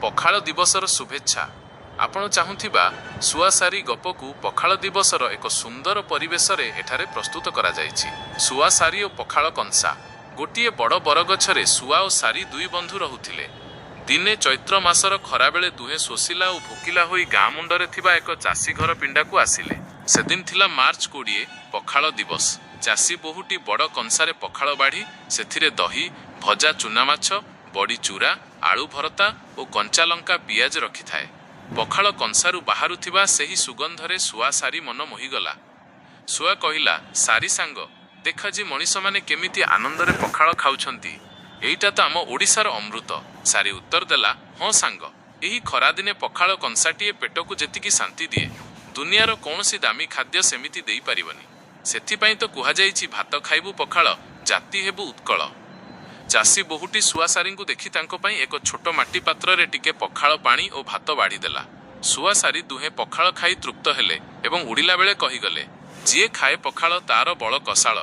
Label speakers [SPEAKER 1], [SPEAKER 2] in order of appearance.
[SPEAKER 1] ପଖାଳ ଦିବସର ଶୁଭେଚ୍ଛା। ଆପଣ ଚାହୁଁଥିବା ଶୁଆ ସାରି ଗପକୁ ପଖାଳ ଦିବସର ଏକ ସୁନ୍ଦର ପରିବେଶରେ ଏଠାରେ ପ୍ରସ୍ତୁତ କରାଯାଇଛି। ଶୁଆ ସାରି ଓ ପଖାଳ କଂସା। ଗୋଟିଏ ବଡ଼ ବରଗଛରେ ଶୁଆ ଓ ସାରି ଦୁଇ ବନ୍ଧୁ ରହୁଥିଲେ। ଦିନେ ଚୈତ୍ର ମାସର ଖରାବେଳେ ଦୁହେଁ ଶୋଷିଲା ଓ ଭୋକିଲା ହୋଇ ଗାଁ ମୁଣ୍ଡରେ ଥିବା ଏକ ଚାଷୀ ଘର ପିଣ୍ଡାକୁ ଆସିଲେ। ସେଦିନ ଥିଲା ମାର୍ଚ୍ଚ 20, ପଖାଳ ଦିବସ। ଚାଷୀ ବୋହୂଟି ବଡ଼ କଂସାରେ ପଖାଳ ବାଢ଼ି ସେଥିରେ ଦହି, ଭଜା ଚୁନାମାଛ, ବଡ଼ି ଚୁରା, ଆଳୁ ଭରତା ଓ କଞ୍ଚାଲଙ୍କା ପିଆଜ ରଖିଥାଏ। ପଖାଳ କଂସାରୁ ବାହାରୁଥିବା ସେହି ସୁଗନ୍ଧରେ ଶୁଆ ସାରି ମନ ମୋହିଗଲା। ଶୁଆ କହିଲା, ସାରି ସାଙ୍ଗ, ଦେଖ ଯେ ମଣିଷମାନେ କେମିତି ଆନନ୍ଦରେ ପଖାଳ ଖାଉଛନ୍ତି। ଏଇଟା ତ ଆମ ଓଡ଼ିଶାର ଅମୃତ। ସାରି ଉତ୍ତର ଦେଲା, ହଁ ସାଙ୍ଗ, ଏହି ଖରାଦିନେ ପଖାଳ କଂସାଟିଏ ପେଟକୁ ଯେତିକି ଶାନ୍ତି ଦିଏ, ଦୁନିଆର କୌଣସି ଦାମୀ ଖାଦ୍ୟ ସେମିତି ଦେଇପାରିବନି। ସେଥିପାଇଁ ତ କୁହାଯାଇଛି ଭାତ ଖାଇବୁ ପଖାଳ, ଜାତି ହେବୁ ଉତ୍କଳ। ଚାଷୀ ବୋହୂଟି ଶୁଆ ସାରିଙ୍କୁ ଦେଖି ତାଙ୍କ ପାଇଁ ଏକ ଛୋଟ ମାଟି ପାତ୍ରରେ ଟିକେ ପଖାଳ ପାଣି ଓ ଭାତ ବାଢ଼ିଦେଲା। ଶୁଆ ସାରି ଦୁହେଁ ପଖାଳ ଖାଇ ତୃପ୍ତ ହେଲେ ଏବଂ ଉଡ଼ିଲା ବେଳେ କହିଗଲେ, ଯିଏ ଖାଏ ପଖାଳ ତାର ବଳ କଷାଳ।